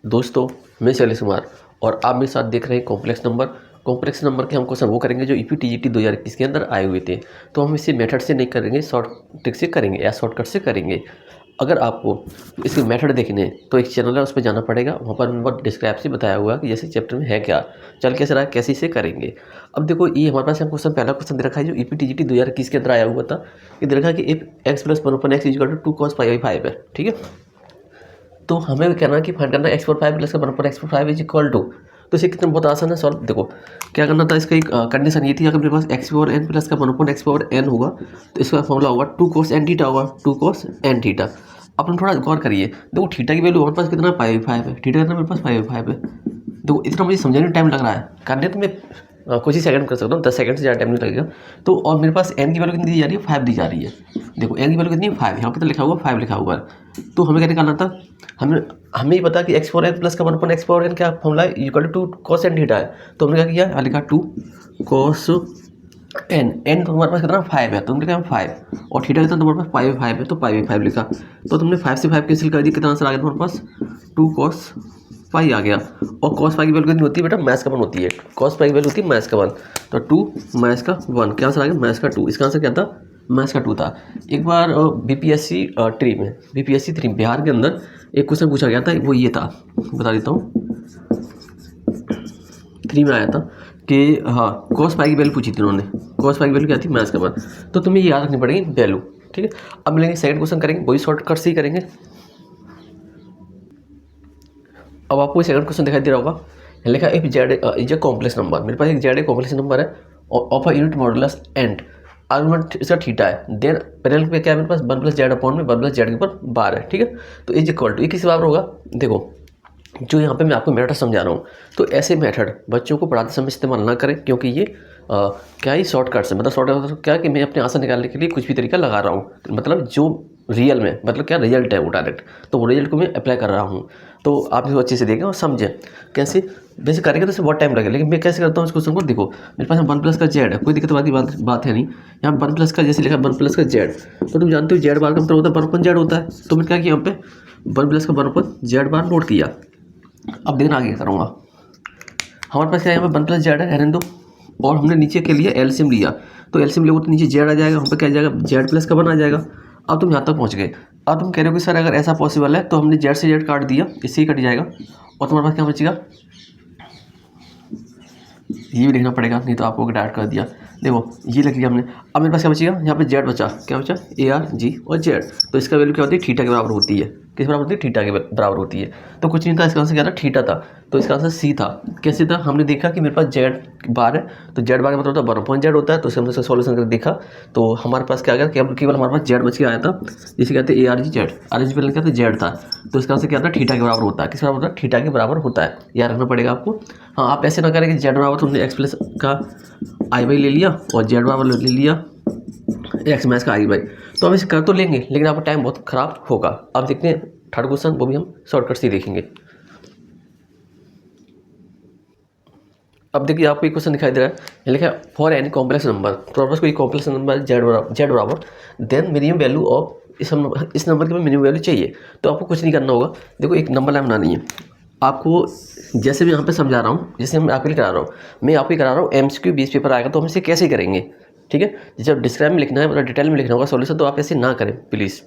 दोस्तों, मैं शैलेश कुमार और आप मेरे साथ देख रहे हैं कॉम्प्लेक्स नंबर के हम क्वेश्चन वो करेंगे जो ईपी टीजीटी 2021 के अंदर आए हुए थे। तो हम इसे मेथड से नहीं करेंगे, शॉर्ट ट्रिक से करेंगे या शॉर्टकट से करेंगे। अगर आपको इसके मेथड देखने हैं तो एक चैनल है, उस पर जाना पड़ेगा। वहाँ पर नंबर डिस्क्राइब से बताया हुआ है कि जैसे चैप्टर में है क्या, चल कैसे रहा है, कैसे इसे करेंगे। अब देखो, ये हमारे पास क्वेश्चन पहला क्वेश्चन दे रखा है जो ईपी टीजीटी 2021 के अंदर आया हुआ था। ये दे रखा है कि if x plus 1/x equal to 2 cos π/5 है। ठीक है, तो हमें कहना है कि फाइंड करना है x पर 5 प्लस का 1/x/5 इज इक्वल टू। तो इसे कितना बहुत आसान है सॉल्व। देखो क्या करना था, इसका एक कंडीशन ये थी, अगर मेरे पास x/n प्लस का 1/x/n होगा तो इसका फॉर्मूला होगा 2 cos n थीटा होगा, 2 cos n थीटा। अपन थोड़ा गौर करिए, देखो थीटा की वैल्यू हमारे पास कितना π/5 है, थीटा कितना मेरे पास π/5 है। देखो इतना मुझे समझने में टाइम लग रहा है, करने तो मैं कुछ ही सेकंड कर सकता हूँ, 10 सेकंड से ज़्यादा टाइम नहीं लगेगा। तो और मेरे पास n की वैल्यू कितनी दी जा रही है, 5 दी जा रही है। देखो n की वैल्यू कितनी है, 5, यहाँ पे तो लिखा हुआ 5 लिखा हुआ है। तो हमें क्या निकालना था, हमें ही पता कि x/n प्लस का 1/x/n क्या फॉर्मूला है, equal to 2 cos n theta है। तो हमने क्या किया, यहाँ लिखा 2 cos n तो हमारे पास कितना 5 है, तो हमने लिखा 5 और थीटा कितना तुम्हारे पास π/5 है, तो π/5 लिखा। तो तुमने 5 से 5 कैंसिल कर दिया, कितना आंसर आ गया तुम्हारे पास 2 cos पाई आ गया। और cos पाई की वैल्यू कितनी होती है बेटा, माइनस का 1 होती है। cos पाई की वैल्यू होती है माइनस का 1, तो 2 माइनस का 1 क्या आंसर आ गया, माइनस का 2। इसका आंसर क्या था, माइनस का 2 था। एक बार बीपीएससी 3 बिहार के अंदर एक क्वेश्चन पूछा गया था, वो ये था, बता देता हूँ। 3 में आया था कि हाँ cos पाई की वैल्यू पूछी थी उन्होंने, cos पाई की वैल्यू क्या थी, माइनस का 1। तो तुम्हें ये याद रखनी पड़ेगी वैल्यू। ठीक है, अब मिलेंगे सेकंड क्वेश्चन करेंगे, वही शॉर्टकट से ही करेंगे। अब आपको सेकंड क्वेश्चन दिखाई दे रहा होगा, लिखा if Z is a complex number. मेरे पास एक जेड कॉम्प्लेक्स नंबर है of a unit modulus and argument इसका थीटा है। देन पैरेलल पे क्या है मेरे पास 1 प्लस जेड अपॉन में 1 प्लस जेड के ऊपर बार है। ठीक है, तो इज इक्वल टू, ये किस बराबर होगा। देखो जो यहाँ पे मैं आपको मेथड समझा रहा हूँ, तो ऐसे मेथड बच्चों को पढ़ाते समय इस्तेमाल ना करें, क्योंकि ये क्या ही शॉर्टकट्स है। मतलब शॉर्टकट क्या कि मैं अपने आंसर निकालने के लिए कुछ भी तरीका लगा रहा हूँ, मतलब जो रियल में मतलब क्या रिजल्ट है वो डायरेक्ट, तो वो रिजल्ट को मैं अप्लाई कर रहा हूँ। तो आप इसको अच्छे से देखें और समझें कैसे। वैसे करेंगे तो इससे बहुत टाइम लगेगा, लेकिन मैं कैसे करता हूँ इस क्वेश्चन को। देखो मेरे पास 1 प्लस का जेड है, कोई दिक्कत वाली बात है नहीं। यहाँ 1 प्लस का जैसे लिखा 1 प्लस का जेड, तो तुम जानते हो जेड बार का मतलब होता है 1/z होता है। तो मैंने क्या किया, यहाँ पे 1 प्लस का 1/z बार नोट किया। अब देखना आगे करूँगा, हमारे पास क्या है, यहाँ पे 1 प्लस जेड है, रहने दो। और हमने नीचे के लिए एलसीएम लिया, तो एलसीएम लिया तो नीचे जेड आ जाएगा, हम पे क्या आ जाएगा, जेड प्लस का 1 आ जाएगा। अब तुम यहाँ तक पहुँच गए। अब तुम कह रहे हो कि सर अगर ऐसा पॉसिबल है तो हमने जेड से जेड काट दिया, इससे ही कट जाएगा और तुम्हारे पास क्या बचेगा, ये भी लिखना पड़ेगा, नहीं तो आपको डायरेक्ट कर दिया। देखो ये लिख लिया हमने। अब मेरे पास क्या बचेगा, यहाँ पे जेड बचा, क्या बचा, AR G और जेड। तो इसका वैल्यू क्या होती है, थीटा के बराबर होती है। किस बराबर होती है, थीटा के बराबर होती है। तो कुछ नहीं था, इसका आंसर क्या था, थीटा था। तो इसका आंसर C था। कैसे था, हमने देखा कि मेरे पास जेड बार है, तो जेड बार का मतलब होता है 1/z होता है। तो इससे हमने इसका सॉल्यूशन करके देखा, तो हमारे पास क्या आ गया, केवल हमारे पास जेड बच के आया था, जिसे कहते हैं AR G जेड। RG पहले क्या था, जेड था। तो इसका आंसर क्या था, थीटा के बराबर होता है। किस बराबर होता है, थीटा के बराबर होता है, याद रखना पड़ेगा आपको। हाँ आप ऐसे ना करें कि जेड बराबर तुमने एक्स प्लस का I/y ले लिया और जेड बराबर ले लिया एक्स माइनस का I/y। तो हम इसे कर तो लेंगे, लेकिन आपका टाइम बहुत खराब होगा। अब देखते हैं थर्ड क्वेश्चन, वो भी हम शॉर्टकट से देखेंगे। अब देखिए आपको एक क्वेश्चन दिखाई दे रहा है, ये लिखा है फॉर एनी कॉम्प्लेक्स नंबर। तो आपके कोई कॉम्प्लेक्स नंबर जेड बराबर देन मिनिमम वैल्यू ऑफ इस नंबर की मिनिमम वैल्यू चाहिए। तो आपको कुछ नहीं करना होगा। देखो एक नंबर लाइन बनानी है आपको, जैसे मैं यहाँ पे समझा रहा हूँ, जैसे मैं आपके लिए करा रहा हूँ, मैं आपको करा रहा हूँ। MCQ 20 पेपर आएगा तो हम इसे कैसे करेंगे। ठीक है, जब डिस्क्राइब में लिखना है मतलब डिटेल में लिखना होगा सॉल्यूशन, तो आप ऐसे ना करें प्लीज़।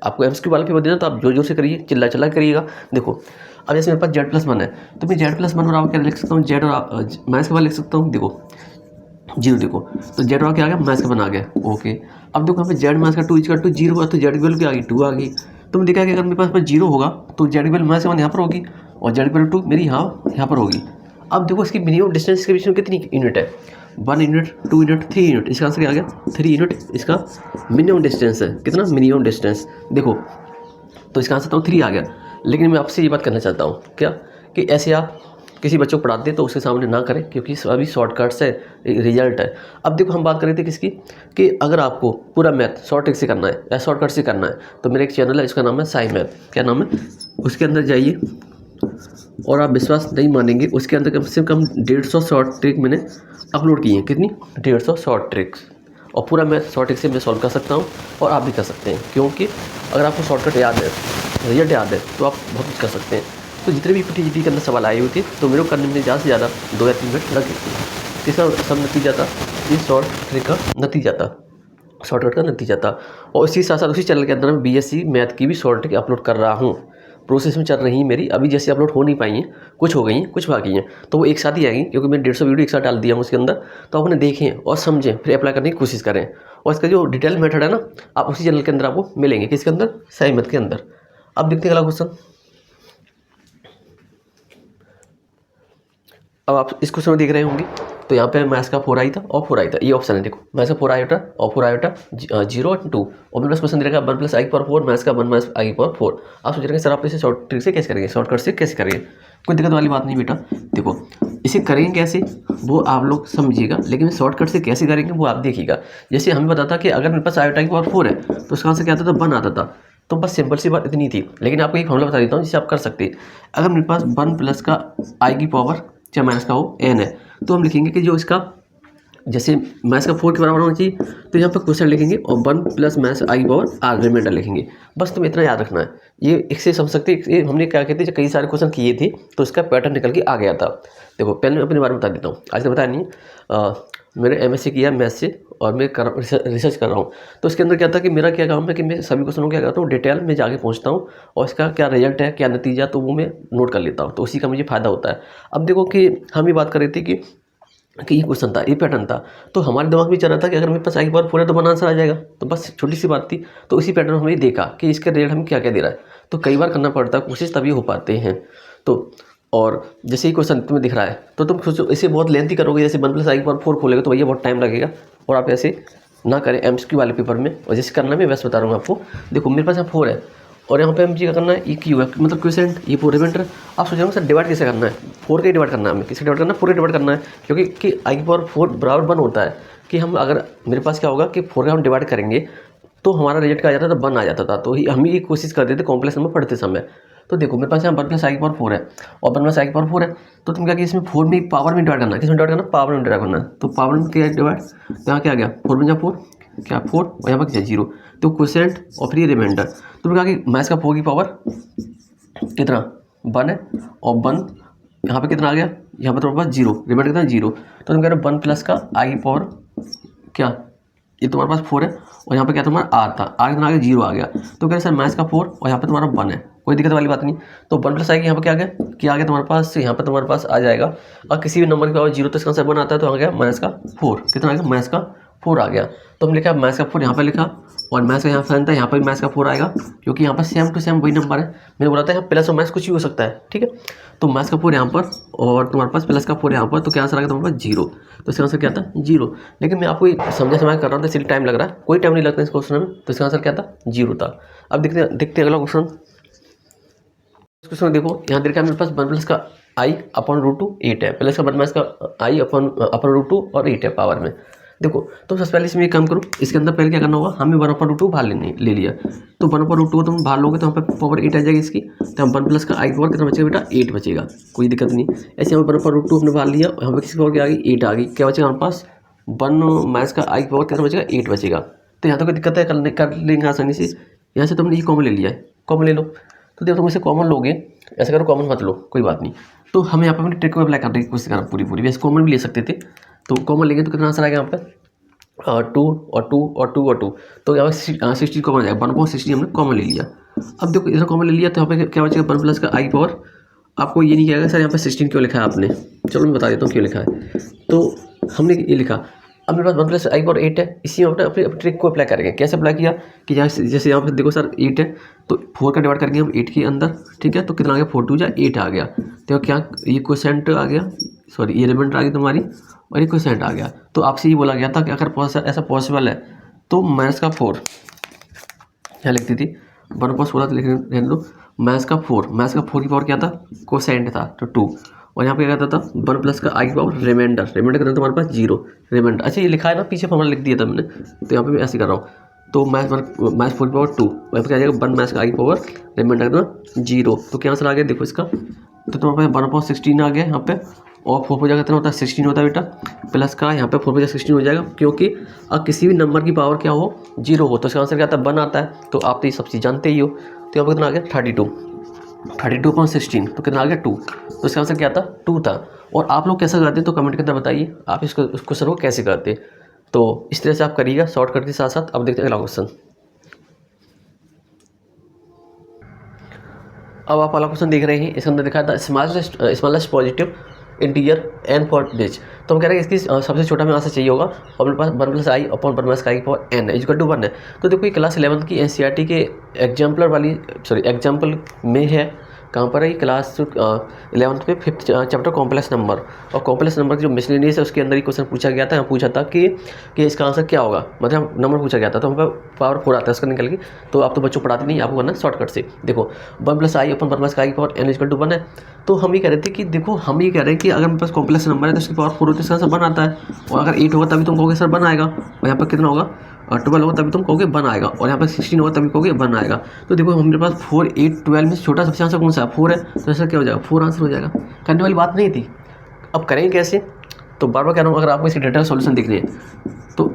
आपको MCQ वाला पेपर देना तो आप जोर जोर से करिए, चिल्ला करिएगा। देखो अब जैसे मेरे पास Z+1 है, तो मैं Z+1 बराबर क्या लिख सकता हूँ, जेड और माइनस के बाद लिख सकता हूँ। देखो 0, देखो तो जेड बराबर क्या आ गया, माइनस का 1 आ गया। ओके, अब देखो यहाँ पे जेड माइनस का 2 इक्वल टू 0 हुआ, तो जेड की वैल्यू क्या आ गई, 2 आ गई। तो मैंने देखा कि अगर मेरे पास 0 होगा तो जेड की वैल्यू माइनस का 1 यहाँ पर होगी और जेड की वैल्यू 2 मेरी यहाँ पर होगी। अब देखो इसकी मिनिमम डिस्टेंस के बीच में कितनी यूनिट है, 1 यूनिट, 2 यूनिट, 3 यूनिट। इसका आंसर क्या आ गया, 3 यूनिट इसका मिनिमम डिस्टेंस है। कितना, मिनिमम डिस्टेंस। देखो तो इसका आंसर तो 3 आ गया। लेकिन मैं आपसे ये बात करना चाहता हूँ क्या, कि ऐसे आप किसी बच्चों को पढ़ाते हैं तो उसके सामने ना करें, क्योंकि अभी शॉर्टकट्स है, रिजल्ट है। अब देखो हम बात कर रहे थे किसकी, कि अगर आपको पूरा मैथ शॉर्ट ट्रिक से करना है या शॉर्टकट से करना है, तो मेरा एक चैनल है, इसका नाम है साई मैथ। क्या नाम है, उसके अंदर जाइए और आप विश्वास नहीं मानेंगे, उसके अंदर कम से कम 150 शॉर्ट ट्रिक मैंने अपलोड की हैं। कितनी, 150 शॉर्ट ट्रिक्स। और पूरा मैथ शॉर्ट ट्रिक से मैं सॉल्व कर सकता हूँ और आप भी कर सकते हैं, क्योंकि अगर आपको शॉर्टकट याद है, रिजल्ट याद है, तो आप बहुत कुछ कर सकते हैं। तो जितने भी ईपीटीजीटी के अंदर सवाल आए हुए थे तो मेरे को करने में ज़्यादा से ज़्यादा 2 या 3 मिनट लगे थे। इसका सब नतीजा था, ये शॉर्ट ट्रिक का नतीजा था, शॉर्टकट का नतीजा था। और इसी साथ साथ उसी चैनल के अंदर मैं बीएससी मैथ की भी शॉर्ट ट्रिक अपलोड कर रहा हूँ, प्रोसेस में चल रही है मेरी, अभी जैसे अपलोड हो नहीं पाई हैं, कुछ हो गई हैं, कुछ बाकी हैं, तो वो एक साथ ही आएंगी क्योंकि मैं 150 वीडियो एक साथ डाल दिया हूँ उसके अंदर। तो आपने देखें और समझें, फिर अप्लाई करने की कोशिश करें। और इसका जो डिटेल मेथड है ना, आप उसी चैनल के अंदर आपको मिलेंगे, किसके अंदर, सही मैथ के अंदर। अब देखते हैं अगला क्वेश्चन। अब आप इस क्वेश्चन में देख रहे होंगे, तो यहाँ पे मैथ्स का 4 आई था और 4 आई था, ये ऑप्शन है, देखो मैथ्स का 4 आयोटा और 4 आयोटा 0 और 2, और मेरे पास क्वेश्चन दे रखा है 1 + i/4, मैथ्स का 1 - i/4। आप सोच रहे हैं सर आप इसे शॉर्ट ट्रिक से कैसे करेंगे, शॉर्टकट से कैसे करेंगे, कोई दिक्कत वाली बात नहीं बेटा। देखो इसे करेंगे कैसे वो आप लोग समझिएगा, लेकिन शॉर्टकट से कैसे करेंगे वो आप देखिएगा। जैसे हमें पता था कि अगर मेरे पास आयोटा की पावर 4 है तो उसका आंसर क्या आता था, 1 आता था। तो बस सिंपल सी बात इतनी थी, लेकिन आपको एक फॉर्मूला बता देता हूँ जिससे आप कर सकते हैं। अगर मेरे पास 1 + का i की पावर चाहे माइनस का हो n है, तो हम लिखेंगे कि जो इसका जैसे मैथ्स का 4 के बराबर होना चाहिए, तो यहाँ पर क्वेश्चन लिखेंगे और 1 + maths i power r remainder लिखेंगे। बस तुम्हें इतना याद रखना है, ये इससे समझ सकते हैं। हमने क्या कहते हैं, कई सारे क्वेश्चन किए थे तो इसका पैटर्न निकल के आ गया था। देखो पहले मैं अपने बारे में बता देता हूँ, आज तो बताया नहीं, मैंने एमएससी किया मैथ्स से और मैं रिसर्च कर रहा हूँ। तो इसके अंदर क्या था कि मेरा क्या काम है कि मैं सभी क्वेश्चनों को क्या करता हूँ, डिटेल में जाके पहुँचता हूँ और इसका क्या रिजल्ट है, क्या नतीजा, तो वो मैं नोट कर लेता हूँ, तो उसी का मुझे फ़ायदा होता है। अब देखो कि हम ये बात कर रहे थे कि ये क्वेश्चन था, ये पैटर्न था, तो हमारे दिमाग में चल रहा था कि अगर मेरे पास i की पावर 4 है तो 1 आंसर आ जाएगा, तो बस छोटी सी बात थी। तो उसी पैटर्न में हमने देखा कि इसका रिजल्ट हमें क्या क्या दे रहा है, तो कई बार करना पड़ता है, कोशिश तभी हो पाते हैं। तो और जैसे ही क्वेश्चन तुम्हें दिख रहा है तो तुम सोचो इसे बहुत लेंथी करोगे, जैसे 1 + i की पावर 4 खोलेगा तो भैया बहुत टाइम लगेगा, और आप ऐसे ना करें एमसीक्यू वाले पेपर में। और जैसे करना मैं वैसे बता रहा हूँ आपको। देखो मेरे पास यहाँ 4 है और यहाँ पे मुझे क्या करना है, ई क्यू है, मतलब क्वेश्चन ये 4 रिमाइंडर। आप सोच रहे हो सर डिवाइड कैसे करना है, 4 के डिवाइड करना है, हमें किससे डिवाइड करना है, 4 के डिवाइड करना है, क्योंकि कि i की पावर 4 बराबर 1 होता है। कि हम अगर मेरे पास क्या होगा कि 4 का हम डिवाइड करेंगे तो हमारा रिजल्ट क्या आ जाता था, 1 आ जाता था। तो हम ये कोशिश करते थे कॉम्प्लेक्स नंबर पढ़ते समय। तो देखो मेरे पास यहाँ 1 + i की पावर 4 है और 1 + i की पावर 4 है, तो तुम क्या कि इसमें 4 में पावर में डिवाइड करना है, किसमें डिवाइड करना है, पावर में डिवाइड करना है। तो पावर में क्या डिवाइड, तो यहाँ क्या आ गया, 4 में 4 क्या 4 और यहाँ पर क्या 0, तो क्वोशिएंट और फिर ये रिमाइंडर। तो कहा कि मैथ्स का 4 की पावर कितना 1 है और 1 यहाँ पे कितना आ गया, यहाँ पर तुम्हारे पास 0, रिमाइंडर कितना 0। तो तुम कह रहे हो 1 + का i की पावर क्या, ये तुम्हारे पास 4 है और यहाँ पे क्या तुम्हारा r था, r कितना आ गया 0 आ गया। तो कह रहे सर मैथ्स का 4 और यहाँ पे तुम्हारा 1 है, कोई दिक्कत वाली बात नहीं। तो 1 + i की यहाँ पे क्या आ गया तुम्हारे पास, यहाँ पे तुम्हारे पास आ जाएगा, और किसी भी नंबर की पावर 0 तो इसका आंसर 1 आता है, तो आ गया मैथ्स का 4, कितना आ गया, मैथ्स का 4 आ गया। तो हम लिखा मैथ्स का 4 यहाँ पर लिखा, और मैथ्स का यहाँ साइन था, यहाँ पर मैथ्स का 4 आएगा, क्योंकि यहाँ पर सेम टू सेम वही नंबर है। मैंने बोला था यहाँ प्लस और माइनस कुछ भी हो सकता है, ठीक है। तो मैथ्स का 4 यहाँ पर और तुम्हारे पास प्लस का 4 यहाँ पर, तो क्या आंसर आ गया तुम्हारे पास 0। तो इसका आंसर क्या था 0। लेकिन मैं आपको समझा कर रहा था, इसलिए टाइम लग रहा है, कोई टाइम नहीं लगता इस क्वेश्चन में। तो इसका आंसर क्या था 0 था। अब देखते हैं अगला क्वेश्चन। इस क्वेश्चन में देखो यहाँ देखा मेरे पास 1 + का i/√2 8 है, प्लस का 1 - का i/√2 और 8 है पावर में। देखो तो सबसे पहले इसमें एक काम करो, इसके अंदर पहले क्या करना होगा, हमें 1/√2 बाहर ले लिया। तो 1/√2 को तुम बाहर लोगे तो यहाँ पे पावर 8 आ जाएगी इसकी। तो हम 1 + का i पावर कितना बचेगा बेटा 8 बचेगा, कोई दिक्कत नहीं। ऐसे हम 1/√2 हमने बाहर लिया और यहाँ पे किसकी पावर क्या आ गई 8 आ गई, क्या बचेगा हमारे पास 1 मैथ्स का i पावर कितना बचेगा 8 बचेगा। तो यहाँ तो कोई दिक्कत है, कर लेंगे आसानी से। यहाँ से तुमने ये कॉमन ले लिया है, कॉमन ले लो। तो देखो तुम इसे कॉमन लोगे, ऐसा करो कॉमन मत लो, कोई बात नहीं। तो हमें यहाँ पर अपनी ट्रिक को अप्लाई करने की कोशिश करा पूरी वैसे कॉमन भी ले सकते थे। तो कॉमन लेंगे तो कितना आंसर आएगा यहाँ पर 2 और 2 और 2 और 2, तो यहाँ पर 60 कॉमन जाएगा, 1/60 हमने कॉमन ले लिया। अब देखो इधर कॉमन ले लिया तो यहाँ पे क्या बचेगा 1 + का i पावर। आपको ये नहीं कहेगा सर यहाँ पे 16 क्यों लिखा है आपने, चलो मैं बता देता हूँ क्यों लिखा है। तो हमने ये लिखा, अब मेरे पास 1 + i पावर 8 है, इसी में अपने ट्रिक को अप्लाई करेंगे। कैसे अप्लाई किया कि जैसे यहाँ पे देखो सर 8 है तो 4 का डिवाइड करेंगे हम 8 के अंदर, ठीक है। तो कितना आ गया 4 × 2 = 8 आ गया। तो क्या ये क्वोशिएंट आ गया, सॉरी ये रिमाइंडर आ गई तुम्हारी और ये क्वोशिएंट आ गया। तो आपसे ये बोला गया था कि अगर ऐसा पॉसिबल है तो मैथ्स का 4 यहाँ लिखती थी 1/16 लिख रहने दो। मैथ्स का 4 की पावर क्या था क्वोशिएंट था तो 2, और यहाँ पे क्या कहता था 1 + का i की पावर रिमाइंडर कितना तुम्हारे पास 0 रिमाइंडर। अच्छा ये लिखा है ना पीछे फॉर्मूला लिख दिया था मैंने, तो यहाँ पे मैं ऐसे कर रहा हूँ। तो मैथ्स 4 की पावर 2, यहाँ पे क्या आ जाएगा 1 मैथ्स का i की पावर रिमाइंडर कितना 0। तो क्या आंसर आ गया देखो इसका, तो तुम्हारे पास 1/16 आ गया यहाँ पे, और 4 पर जाकर कितना होता है 16 होता है बेटा, प्लस का यहाँ पे 4 पर 16 हो जाएगा, क्योंकि अगर किसी भी नंबर की पावर क्या हो 0 हो तो इसका आंसर क्या आता है 1 आता है। तो आप तो ये सब चीज़ जानते ही हो। तो यहाँ पर कितना आ गया 32। 32/16 तो कितना आ गया 2। तो इसका आंसर क्या था 2 था। और आप लोग कैसा करते हैं तो कमेंट के अंदर बताइए आप इसको उस क्वेश्चन को कैसे करते हैं। तो इस तरह से आप करिएगा शॉर्टकट के साथ साथ। अब देखते हैं अगला क्वेश्चन। अब आप वाला क्वेश्चन देख रहे हैं, इसके अंदर दिखा था smallest positive integer n for which. तो हम कह रहे हैं इसकी सबसे छोटा में आंसर चाहिए होगा और मेरे पास 1 + i upon 1 - i for n equal to 1 है। तो देखो ये क्लास 11 की NCERT के एग्जाम्पल में है। कहाँ पर है? क्लास 11th पे 5th चैप्टर कॉम्प्लेक्स नंबर। और कॉम्प्लेक्स नंबर की जो मिसलेनियस है उसके अंदर ही क्वेश्चन पूछा गया था। यहाँ पूछा था कि इसका आंसर क्या होगा, मतलब नंबर पूछा गया था। तो हम पावर 4 आता है उसका निकल के। तो आप तो बच्चों पढ़ाते नहीं, आपको करना शॉर्टकट से। देखो 1 + i upon 1 - i for n equal to 1 है। तो हम ये कह रहे थे कि देखो हम ये कह रहे हैं कि अगर मेरे पास कॉम्प्लेक्स नंबर है तो उसकी पावर 4 होती है, इसका आंसर 1 आता है। और अगर 8 होगा तभी तुम कहोगे सर 1 आएगा। और यहाँ पर कितना होगा 12 होगा तभी तुम कहोगे 1 आएगा। और यहाँ पर 16 होगा तभी कहोगे 1 आएगा। तो देखो हमारे पास 4, 8, 12 में छोटा सबसे आंसर कौन सा है? 4 है। तो ऐसा क्या हो जाएगा? 4 आंसर हो जाएगा। करने वाली बात नहीं थी। अब करेंगे कैसे? तो बार बार कह रहा हूँ, अगर आपको इसकी डिटेल सॉल्यूशन दिख रही है तो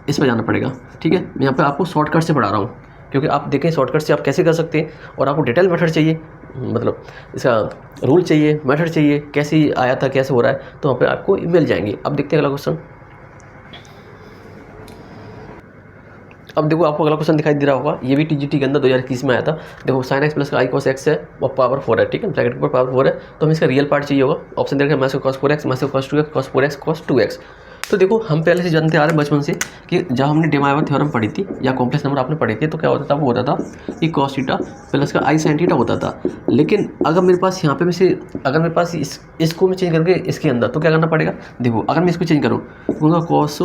इस पर जाना पड़ेगा। ठीक है, मैं यहाँ पे आपको शॉर्टकट से पढ़ा रहा हूँ, क्योंकि आप देखें शॉर्टकट से आप कैसे कर सकते हैं। और आपको डिटेल मेथड चाहिए, मतलब इसका रूल चाहिए, मेथड चाहिए, कैसे आया था, कैसे हो रहा है, तो वहाँ पर आपको मिल जाएंगे। अब देखते हैं अगला क्वेश्चन। अब देखो आपको अगला क्वेश्चन दिखाई दे रहा होगा, ये भी TGT के अंदर 2021 में आया था। देखो sin x + i cos x है और पावर 4 है। ठीक है, ब्रैकेट के ऊपर पावर 4 है। तो हमें इसका रियल पार्ट चाहिए होगा। ऑप्शन दे रखा है -cos 4x, -cos 2x, cos 4x, cos 2x। तो देखो हम पहले से जानते आ रहे हैं बचपन से कि जब हमने डेमायोर थ्योरम पढ़ी थी या कॉम्प्लेक्स नंबर आपने पढ़े थे तो क्या होता था? वो होता था कि cos थीटा प्लस का i sin थीटा होता था। लेकिन अगर मेरे पास यहाँ पे में से अगर मेरे पास इसको मैं चेंज करके इसके अंदर, तो क्या करना पड़ेगा? देखो अगर मैं इसको चेंज करूँ तो cos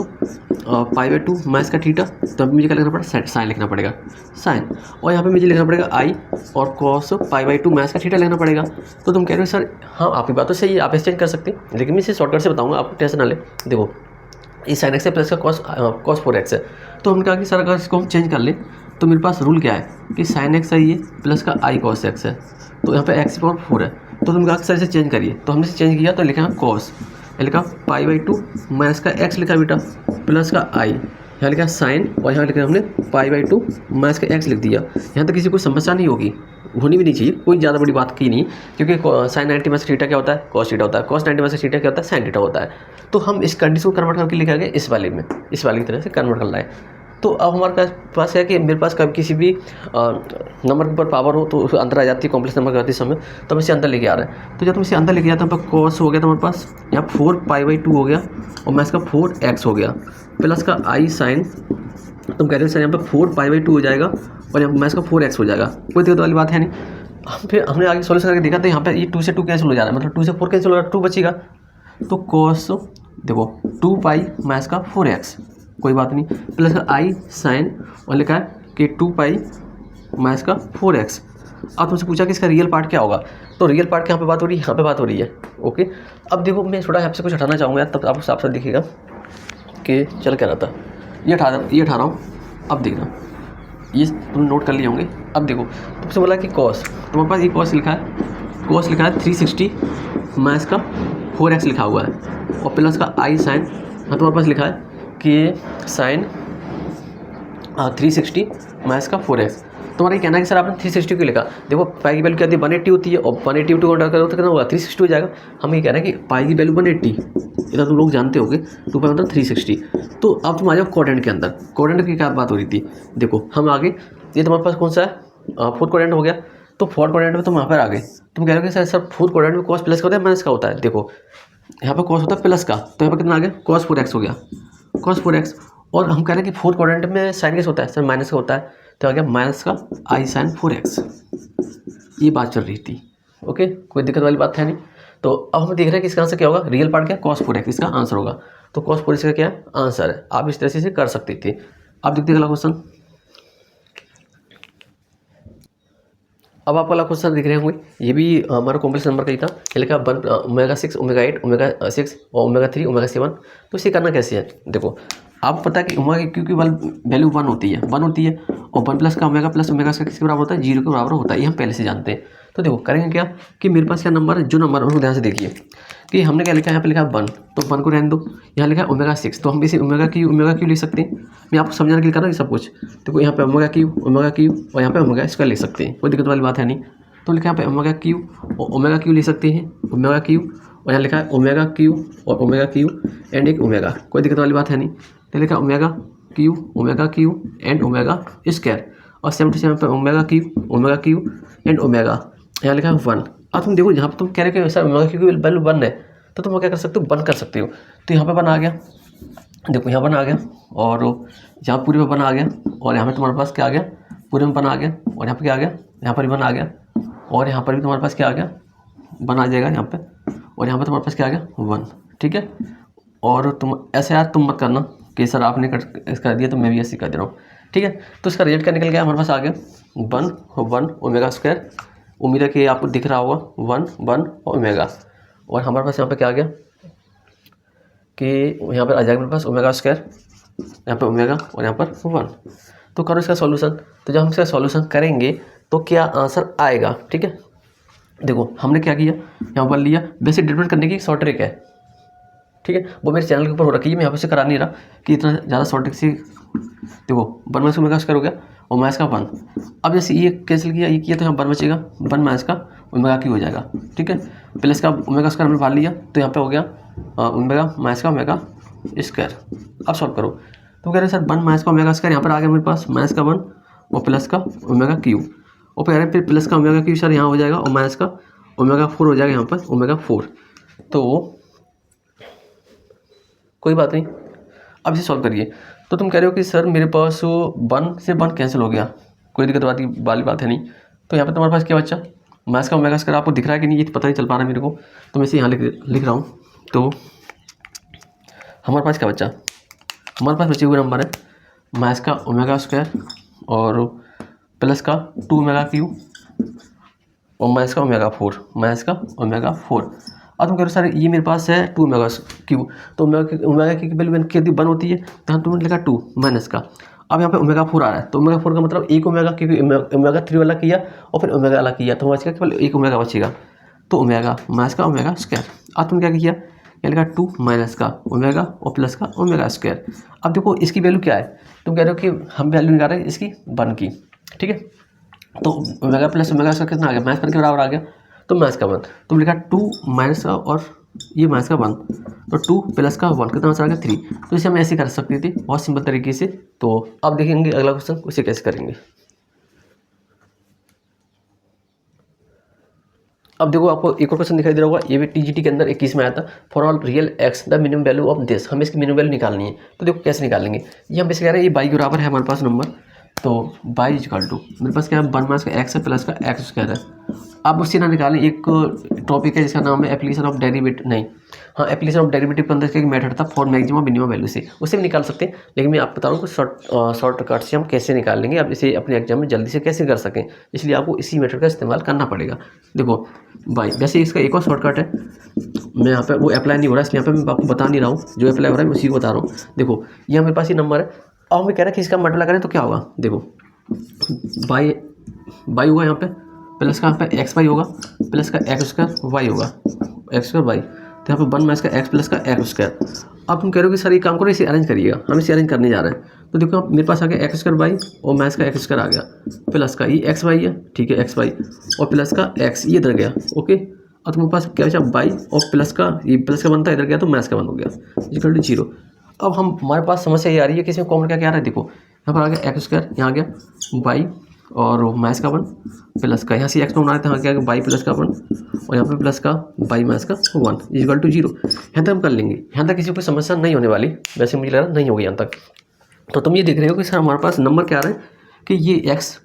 π/2 माइनस का थीटा, तो अभी मुझे क्या लिखना पड़ेगा? साइन लिखना पड़ेगा, साइन। और यहाँ पे मुझे लिखना पड़ेगा i और cos π/2 माइनस का थीटा लिखना पड़ेगा। तो तुम कह रहे हो सर हाँ आपकी बात तो सही है, आप इसे चेंज कर सकते हैं, लेकिन मैं इसे शॉर्टकट से बताऊँगा, आप टेंशन ना ले। देखो इस sin x है प्लस का cos 4x है। तो हमने कहा कि सर अगर इसको हम चेंज कर ले तो मेरे पास रूल क्या है कि sin x है ये प्लस का i cos x है। तो यहाँ पे x पावर 4 है। तो तुमने कहा कि सर इसे चेंज करिए, तो हमने इसे चेंज किया तो लिखा cos, लिखा π/2 माइनस का x लिखा बेटा प्लस का i, यहाँ लिखा साइन और यहाँ लिखा हमने π/2 माइनस का x लिख दिया। यहाँ तक किसी को समस्या नहीं होगी, होनी भी नहीं चाहिए, कोई ज़्यादा बड़ी बात की नहीं, क्योंकि sin 90 माइनस थीटा क्या होता है? cos थीटा होता है। cos 90 माइनस थीटा क्या होता है? sin थीटा होता है। तो हम इस कंडीशन को कन्वर्ट करके लिखा गया इस वाले में, इस वाले की तरह से कन्वर्ट करना है। तो अब हमारे पास है कि मेरे पास कभी किसी भी नंबर के ऊपर पावर हो तो अंदर आ जाती है, कॉम्प्लेक्स नंबर करते समय, तो हम इसे अंदर लेके आ रहे हैं। तो जब हम इसे अंदर लेके जाते हैं, cos हो गया तो हमारे पास यहाँ 4π/2 हो गया और माइनस का 4x हो गया प्लस का i साइन। तुम कह रहे हो सर यहाँ पर 4π/2 हो जाएगा और यहाँ माइनस का 4x हो जाएगा, कोई दिक्कत वाली बात है नहीं। फिर हमने आगे सॉल्यूशन करके देखा तो यहाँ पे ये 2 से 2 कैंसिल हो जा रहा है, मतलब 2 से 4 कैंसिल हो रहा है, 2 बचेगा। तो cos देखो 2π माइनस का 4x, कोई बात नहीं, प्लस का i साइन और लिखा है कि 2π माइनस का 4x। अब तुमसे पूछा कि इसका रियल पार्ट क्या होगा, तो रियल पार्ट की यहाँ पे बात हो रही है, यहाँ पे बात हो रही है। ओके, अब देखो मैं थोड़ा आपसे कुछ हटाना चाहूँगा, तब आपको साफ साफ दिखेगा कि चल क्या रहा था। ये हटा रहा हूँ। अब देखना, ये तुम नोट कर लिए होंगे। अब देखो तुमसे बोला कि cos, तुम्हारे पास ये cos लिखा है, cos लिखा है 360 माइनस का 4x लिखा हुआ है और प्लस का i साइन, हाँ तुम्हारे पास लिखा है कि साइन 360 माइनस का 4x। तुम्हारा ये कहना है कि सर आपने 360 क्यों लिखा? देखो पाई की वैल्यू क्या थी? 180 होती है और 180 टू ऑर्डर करो तो कितना होगा? 360 हो जाएगा। हम ये कह रहे हैं कि पाई की वैल्यू 180, इतना तुम लोग जानते होगे, 2 पाई मतलब 360। तो अब तुम आ जाओ कोऑर्डिनेट के अंदर। कोऑर्डिनेट की क्या बात हो रही थी? देखो हम आगे, ये तुम्हारे पास कौन सा है? 4th कोऑर्डिनेट हो गया। तो 4th कोऑर्डिनेट में तुम वहाँ पर आ गए, तुम कह रहे हो कि सर 4th कोऑर्डिनेट में cos प्लस का होता है माइनस का होता है। देखो यहाँ पर cos होता है प्लस का, तो यहाँ पर कितना आ गया? cos 4x हो गया, cos 4x। और हम कह रहे हैं कि 4th कोऑर्डिनेट में साइन कैसे होता है? सर माइनस का होता है, तो आ गया माइनस का i साइन 4x। ये बात चल रही थी। ओके, कोई दिक्कत वाली बात है नहीं। तो अब हम देख रहे हैं कि इसका आंसर क्या होगा? रियल पार्ट क्या? cos 4x इसका आंसर होगा। तो cos 4x का क्या आंसर है? आप इस तरह से कर सकते थे। आप देखते अगला क्वेश्चन। अब आप वाला क्वेश्चन दिख रहे होंगे, ये भी हमारा कॉम्प्लेक्स नंबर का ही था। ये लिखा 1 ω6 ω8 ω6 और ω3 ω7। तो इसे करना कैसे है? देखो आपको पता है कि ओमेगा क्यू की वैल्यू 1 होती है, 1 होती है और 1 प्लस का ओमेगा प्लस ओमेगा का किसके बराबर होता है? 0 के बराबर होता है। ये हम पहले से जानते हैं। तो देखो करेंगे क्या कि मेरे पास क्या नंबर है, जो नंबर है उसको ध्यान से देखिए कि हमने क्या लिखा है, यहाँ पे लिखा है 1, तो 1 को रहने दो। यहाँ लिखा है ω6, तो हम इसे ओमेगा क्यू लिख सकते हैं। मैं आपको समझाने के लिए कर रहा हूँ सब कुछ। देखो यहाँ पे ओमेगा क्यू और यहाँ पे ओमेगा इसका लिख सकते हैं, कोई दिक्कत वाली बात है नहीं। तो लिखा है यहाँ पे ओमेगा क्यू, और ओमेगा क्यू लिख सकते हैं, ओमेगा क्यू, और यहाँ लिखा है ओमेगा क्यू और ओमेगा क्यू एंड एक ओमेगा, कोई दिक्कत वाली बात है नहीं। तो लिखा है omega cube and omega square, और 77 पे ओमेगा क्यू एंड ओमेगा, यहाँ लिखा है 1। अब तुम देखो यहाँ पर तुम कह रहे हो सर ओमेगा क्यू की वैल्यू 1 है, तो तुम क्या कर सकते हो, 1 कर सकते हो। तो यहाँ पे 1 आ गया, देखो यहाँ 1 आ गया, और यहाँ पूरे में 1 आ गया, और यहाँ पे तुम्हारे पास क्या आ गया, पूरे में 1 आ गया, और यहाँ पे क्या आ गया, यहाँ पर भी 1 आ गया, और यहाँ पर भी तुम्हारे पास क्या आ गया, 1 आ जाएगा यहाँ पे, और यहाँ पे तुम्हारे पास क्या आ गया, 1। ठीक है, और तुम ऐसे यार तुम मत करना कि सर आपने कर दिया तो मैं भी ऐसे कर दे रहा हूँ। ठीक है, तो इसका रिजल्ट क्या निकल गया हमारे पास आ गया 1 ओमेगा स्क्वायर, उम्मीद है कि आपको दिख रहा होगा 1 ओमेगा, और हमारे पास यहाँ पे क्या आ गया कि यहाँ पर आ जाएगा मेरे पास ओमेगा स्क्वायर, यहाँ पे ओमेगा और यहाँ पर 1। तो करो इसका सॉल्यूशन। तो जब हम इसका सॉल्यूशन करेंगे तो क्या आंसर आएगा। ठीक है, देखो हमने क्या किया, यहाँ पर लिया बेसिक डिफरेंस करने की शॉर्ट ट्रिक है। ठीक है, वो मेरे चैनल के ऊपर हो रखी है, मैं यहाँ पर से करा नहीं रहा कि इतना ज़्यादा शॉर्ट ट्रिक से। देखो 1 माइनस ओमेगा स्क्वायर हो गया और माइनस का 1। अब जैसे ये कैंसिल किया, ये किया तो यहाँ 1 बचेगा, 1 माइनस का ओमेगा क्यू हो जाएगा। ठीक है, प्लस का ओमेगा स्क्वायर हमने बाहर लिया तो यहाँ पे हो गया ओमेगा माइनस का ओमेगा स्क्वायर। अब सॉल्व करो, तो कह रहे हैं सर 1 माइनस का ओमेगा स्क्वायर यहाँ पर आ गया मेरे पास माइनस का 1 और प्लस का ओमेगा क्यू, और फिर प्लस का ओमेगा क्यू सर यहाँ हो जाएगा और माइनस का ओमेगा 4 हो जाएगा यहाँ पर ओमेगा 4। तो कोई बात नहीं, अब इसे सॉल्व करिए। तो तुम कह रहे हो कि सर मेरे पास 1 से 1 कैंसिल हो गया, कोई दिक्कत वाली बात है नहीं। तो यहाँ पे तुम्हारे पास क्या बच्चा, माइनस का ओमेगा स्क्वायर आपको दिख रहा है कि नहीं, ये पता नहीं चल पा रहा है मेरे को, तो मैं इसे यहाँ लिख रहा हूँ। तो हमारे पास क्या बच्चा, हमारे पास बचे हुए नंबर है माइनस का ओमेगा स्क्वायर और प्लस का 2 ओमेगा क्यू और माइनस का ओमेगा 4, माइनस का ओमेगा 4। अब तुम कह रहे हो सर ये मेरे पास है 2 ओमेगा क्यू, तो ओमेगा की वैल्यू मैंने कितनी 1 होती है, तो यहाँ तुमने लिखा 2 माइनस का। अब यहाँ पे ओमेगा 4 आ रहा है, तो ओमेगा 4 का मतलब एक ओमेगा, क्योंकि ओमेगा 3 वाला किया और फिर ओमेगा वाला किया, तो बचेगा केवल एक ओमेगा बचेगा, तो ओमेगा माइनस का ओमेगा स्क्वायर। अब तुम क्या किया, ये लिखा 2 माइनस का ओमेगा और प्लस का ओमेगा स्क्वायर। अब देखो इसकी वैल्यू क्या है, तुम कह रहे हो कि हम वैल्यू निकाल रहे हैं इसकी 1 की। ठीक है, तो ओमेगा प्लस ओमेगा स्क्वायर कितना आ गया, माइनस 1 के बराबर आ गया, तो माइनस का 1। तुम लिखा 2 माइनस का और ये माइनस का 1, तो 2 प्लस का 1 कितना आंसर आ गया 3। तो इसे हम ऐसे कर सकते थे बहुत सिंपल तरीके से। तो अब देखेंगे अगला क्वेश्चन उसे कैसे करेंगे। अब देखो आपको एक और क्वेश्चन दिखाई दे रहा होगा, ये भी टीजीटी के अंदर 21 में आया था, for all real x the minimum value of this, हमें इसकी मिनिमम वैल्यू निकालनी है। तो देखो कैसे निकालेंगे, ये हम बेसिकली कह रहे हैं ये बाई के बराबर है हमारे पास नंबर, तो बाई इक्वल टू मेरे पास क्या है 1 माइनस का एक्स है प्लस का एक्स स्क्वायर है। अब उससे ना निकालें, एक टॉपिक है जिसका नाम है एप्लीकेशन ऑफ डेरिवेटिव, नहीं हाँ एप्लीकेशन ऑफ डेरिवेटिव के अंदर एक मेथड था फॉर मैक्सिमम मिनिमम वैल्यू से, उससे भी निकाल सकते हैं, लेकिन मैं आपको बता रहा हूँ कि शॉर्टकट से हम कैसे निकाल लेंगे, अब इसे अपने एग्जाम में जल्दी से कैसे कर सकें, इसलिए आपको इसी मेथड का इस्तेमाल करना पड़ेगा। देखो बाई, वैसे इसका एक और शॉर्टकट है, मैं यहाँ पे वो अप्लाई नहीं हो रहा है इसलिए यहाँ पे मैं आपको बता नहीं रहा हूँ, जो अप्लाई हो रहा है मैं उसी को बता रहा हूँ। देखो ये मेरे पास ये नंबर है, अब हमें कह रहा है कि इसका मल्टीप्लाई करें तो क्या होगा, देखो बाई होगा यहाँ पे प्लस का यहाँ पे एक्स वाई होगा प्लस का एक्स स्क्वायर वाई होगा, एक्स स्क्वायर वाई, तो यहाँ पे 1 माइनस का एक्स प्लस का एक्स स्क्वायर। अब तुम कह रहे हो कि सर ये काम करो, इसे अरेंज करिएगा, हम इसे अरेंज करने जा रहे हैं। तो देखो मेरे पास आ गया एक्स स्क्वायर वाई और माइनस का एक्स स्क्वायर आ गया प्लस का ये एक्स वाई है, ठीक है एक्स वाई और प्लस का एक्स ये इधर गया, ओके। अब तुम्हारे पास क्या बचा बाई और प्लस का, ये प्लस का 1 था इधर गया तो माइनस का 1 हो गया इक्वल टू 0। अब हमारे पास समस्या ये आ रही है कि इसमें कॉमन क्या आ रहा है, देखो यहाँ पर आ गया एक्स स्क्वायर, यहाँ आ गया बाई और माइनस का 1 प्लस का, यहाँ से एक्स कॉमन आया था, यहाँ क्या बाई प्लस का 1 और यहाँ पे प्लस का बाई माइनस का 1 इक्वल टू 0। यहाँ तक हम कर लेंगे, यहाँ तक किसी को समस्या नहीं होने वाली, वैसे मुझे लग रहा नहीं होगी यहाँ तक। तो तुम ये देख रहे हो कि सर हमारे पास नंबर क्या आ रहा है कि ये एक्स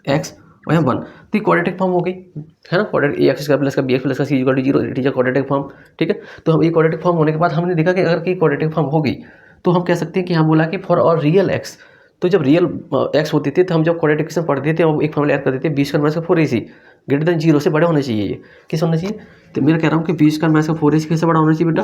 और यहाँ 1, तो ये क्वाड्रेटिक फॉर्म हो गई है ना, quadratic a x square plus का बी एक्स प्लस का c equal to 0, it is a quadratic form. ठीक है, तो हम ये क्वाड्रेटिक फॉर्म होने के बाद हमने देखा कि अगर कि क्वाड्रेटिक फॉर्म हो गई तो हम कह सकते हैं कि हम बोला कि फॉर और रियल एक्स, तो जब रियल एक्स होती थी तो हम जब क्वाड्रेटिक पढ़ते थे हम एक फॉर्मूला ऐड कर देते हैं, 20 स्क्वायर माइनस का 4ac ग्रेटर देन 0 से बड़ा होना चाहिए। ये किस होना चाहिए, तो मैं कह रहा हूँ कि 20 स्क्वायर माइनस का 4ac किससे बड़ा होना चाहिए बेटा,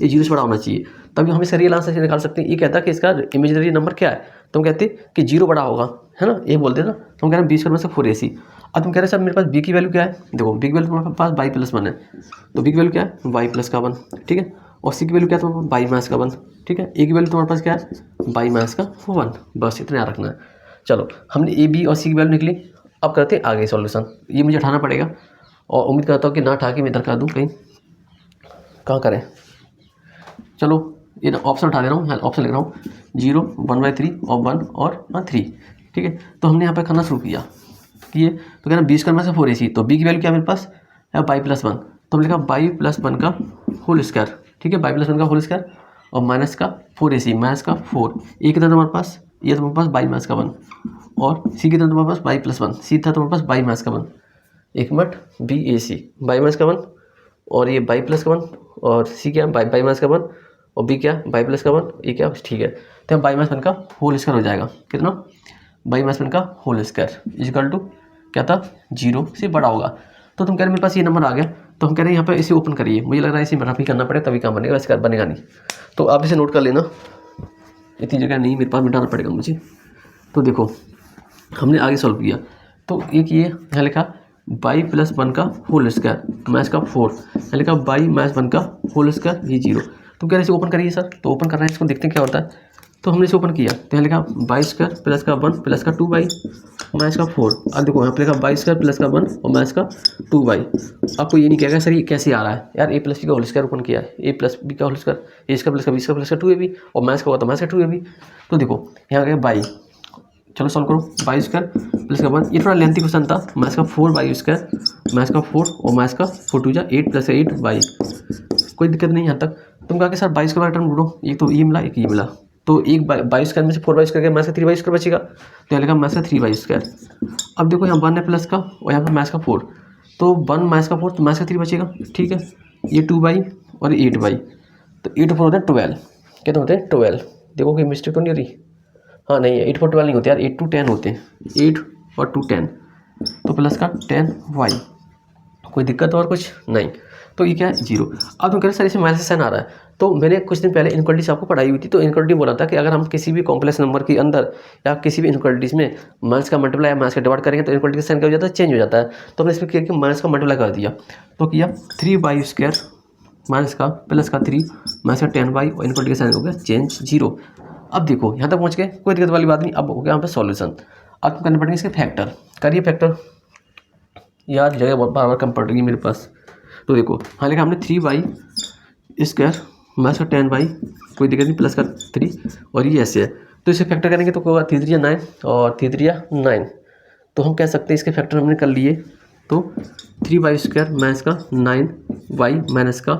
ये 0 से बड़ा होना चाहिए, तभी हम इसका रियल आंसर से निकाल सकते हैं। ये कहता है कि इसका इमेजिनरी नंबर क्या है, तो हम कहते हैं कि 0 बड़ा होगा, है ना, ये बोलते हैं ना, तो हम कह रहे हैं 20 स्क्वायर माइनस का 4ac। अब तुम कह रहे हैं सर मेरे पास बी की वैल्यू क्या है, देखो बी की वैल्यू तुम्हारे पास बाई प्लस 1 है, तो बी की वैल्यू क्या है वाई प्लस का 1, ठीक है, और सी की वैल्यू क्या है तुम्हारे पास बाई माइनस का 1, ठीक है, ए की वैल्यू तुम्हारे पास क्या है बाई माइनस का 1, बस इतना याद रखना है। चलो हमने ए बी और सी की वैल्यू निकली, अब करते हैं आगे सॉल्यूशन, ये मुझे उठाना पड़ेगा और उम्मीद करता हूँ कि ना उठा के मैं इधर कर दूँ कहीं, कहाँ करें, चलो ये ऑप्शन उठा दे रहा हूँ, यहाँ ऑप्शन लिख रहा हूँ 0 1/3 और 1 और 3, ठीक है। तो हमने यहाँ पे करना शुरू किया किए, तो कहना बी स्क्वायर में से 4ac, तो बी की वैल्यू क्या मेरे पास है बाई प्लस 1, तो हम लिखा बाई प्लस 1 का होल स्क्वायर, ठीक है, बाई प्लस 1 का होल स्क्वायर और माइनस का 4ac, माइनस का 4, ए कितना तुम्हारे पास, ये तुम्हारे पास बाई माइनस का 1 और सी कितना तुम्हारे पास बाई प्लस 1, सी था तुम्हारे पास बाई माइनस का 1, एक minute B A C by minus का 1 और ये बाई प्लस का 1 और सी क्या बाई माइनस का 1 और बी क्या बाई प्लस का 1, ये क्या ठीक है। तो बाई माइनस 1 का होल स्क्वायर हो जाएगा कितना, बाई माइनस 1 का होल स्क्वायर इक्वल टू क्या था 0 से बड़ा होगा। तो तुम कह रहे मेरे पास ये नंबर आ गया, तो हम कह रहे हैं यहाँ पे इसे ओपन करिए, मुझे लग रहा है इसे रफ ही करना पड़ेगा तभी काम बनेगा, वैसे बनेगा नहीं। तो आप इसे नोट कर लेना, इतनी जगह नहीं मेरे पास मिटाना पड़ेगा मुझे। तो देखो हमने आगे सॉल्व किया, तो एक ये यहाँ लिखा बाई प्लस 1 का होल स्क्वायर माइनस का 4, यहाँ लिखा बाई माइनस 1 का होल स्क्वायर ये 0। तो कह रहे इसे ओपन करिए सर, तो ओपन कर रहे हैं इसको, देखते हैं क्या होता है। तो हमने इसे ओपन किया, तो यहाँ लिखा बाई स्क्वायर प्लस का 1 प्लस का 2 बाई माइनस का 4। अब देखो यहाँ पे लिखा बाई स्क्वायर प्लस का 1 और माइनस का 2 बाई। आपको ये नहीं कहेगा सर ये कैसे आ रहा है यार, ए प्लस बी का होल स्क्वायर ओपन किया है, ए प्लस बी का होल स्क्वायर, ए स्क्वायर प्लस का बी स्क्वायर प्लस का 2ab और माइनस का होगा तो माइनस का 2ab। तो देखो यहाँ गया बाई, चलो सॉल्व करो, बाई स्क्वायर प्लस का 1, ये थोड़ा लेंथी क्वेश्चन था, माइनस का 4 बाई स्क्वायर माइनस का 4 और माइनस का 4 2 8 प्लस 8 बाई। कोई दिक्कत नहीं यहाँ तक। तुम कहा कि सर बाई स्क्वायर टर्म ढूंढो, एक तो ये मिला एक ये मिला, तो एक बाई स्क्वायर में से 4 बाई स्क्वायर माइनस का 3 बाई स्क्वायर बचेगा, तो यहाँ लिखा माइनस का 3 बाई स्क्वायर। अब देखो यहाँ 1 है प्लस का और यहाँ पर माइनस का 4, तो 1 माइनस का 4 तो माइनस का 3 बचेगा, ठीक है। ये 2 बाई और 8 बाई, तो 8 4 होते हैं 12, कितने होते हैं 12। देखो कोई मिस्टेक तो नहीं हो रही, हाँ नहीं 8 4 12 नहीं होते यार, 8 2 10 होते हैं, 8 और 2 10, तो प्लस का 10 वाई। कोई दिक्कत और कुछ नहीं, तो ये क्या है 0। अब हम कह रहे सर इसे माइनस साइन आ रहा है, तो मैंने कुछ दिन पहले इनक्वालिटीज आपको पढ़ाई हुई थी, तो इनक्वालिटी बोला था कि अगर हम किसी भी कॉम्प्लेक्स नंबर के अंदर या किसी भी इनक्वालिटीज में माइनस का मल्टीप्लाई या माइनस का डिवाइड करेंगे तो इनक्वालिटी का साइन क्या हो जाता है चेंज हो जाता है। तो हमने इसमें किया कि माइनस का मल्टीप्लाई कर दिया, तो किया 3 बाई स्क्वायर माइनस का प्लस का 3 माइनस का 10 बाई और इनक्वालिटी का साइन हो गया चेंज 0। अब देखो यहाँ तक पहुँच गए, कोई दिक्कत वाली बात नहीं। अब हो गया यहाँ पे सॉल्यूशन, अब करने पड़ेंगे इसके फैक्टर, करिए फैक्टर, यार जगह बार बार कम पड़ रही है मेरे पास। तो देखो हाँ लिखा हमने 3 बाई स्क्वायर माइनस का 10 बाई, कोई दिक्कत नहीं, प्लस का 3 और ये ऐसे है, तो इसे फैक्टर करेंगे तो होगा 3 3 9 और 3 3 9, तो हम कह सकते हैं इसके फैक्टर हमने कर लिए, तो 3 बाई स्क्वायर माइनस का 9 बाई माइनस का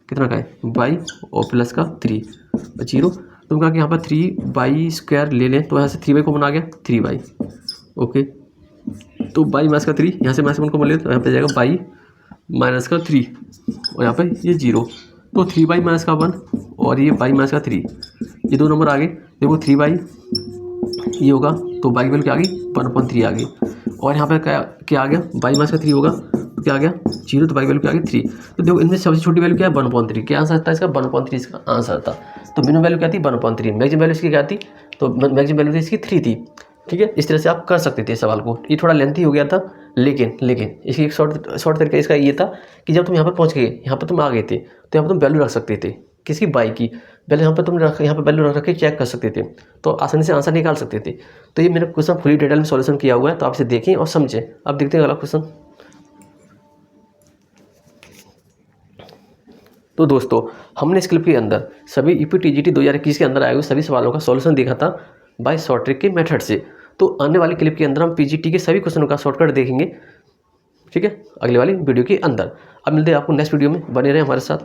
कितना का है बाई और प्लस का 3 और 0। तुम कहा कि यहाँ पर 3 बाई स्क्वायर ले लें, तो यहाँ से 3 बाई को बना गया 3 बाई, ओके। तो बाई माइनस का 3, यहाँ से माइनस 1 को बोले तो यहाँ पे जाएगा बाई माइनस का 3 और यहाँ पे ये 0, तो 3 बाई माइनस का 1 और ये बाई माइनस का 3, ये दो नंबर आ गए। देखो 3 बाई ये होगा तो बाई की वैल्यू क्या आ गई 1/3 आ गई, और यहाँ पे क्या आ गया बाई माइनस का 3 होगा तो क्या आ गया 0, तो बाई की वैल्यू क्या आ गई 3। तो देखो इनमें सबसे छोटी वैल्यू क्या है 1/3, क्या आंसर था इसका 1/3 इसका आंसर था। तो मिनिमम वैल्यू क्या थी 1/3, मैक्सिमम वैल्यू इसकी क्या थी, तो मैक्सिमम वैल्यू इसकी 3 थी, ठीक है। इस तरह से आप कर सकते थे सवाल को, ये थोड़ा लेंथी हो गया था, लेकिन इसकी एक शॉर्ट तरीका इसका ये था कि जब तुम यहाँ पर पहुँच गए, यहाँ पर तुम आ गए थे, तो यहाँ पर तुम वैल्यू रख सकते थे किसकी बाई की, पहले यहाँ पर तुम यहाँ पर वैल्यू रख के चेक कर सकते थे, तो आसानी से आंसर निकाल सकते थे। तो ये मेरा क्वेश्चन फुली डिटेल में सॉल्यूशन किया हुआ है, तो आप इसे देखें और समझें। अब देखते हैं अगला क्वेश्चन। तो दोस्तों हमने इस क्लिप के अंदर सभी ईपीटीजीटी 2021 के अंदर आए हुए सभी सवालों का सॉल्यूशन देखा था बाय शॉर्ट ट्रिक के मेथड से। तो आने वाली क्लिप के अंदर हम पीजीटी के सभी क्वेश्चनों का शॉर्टकट देखेंगे, ठीक है, अगले वाली वीडियो के अंदर। अब मिलते हैं आपको नेक्स्ट वीडियो में, बने रहें हमारे साथ।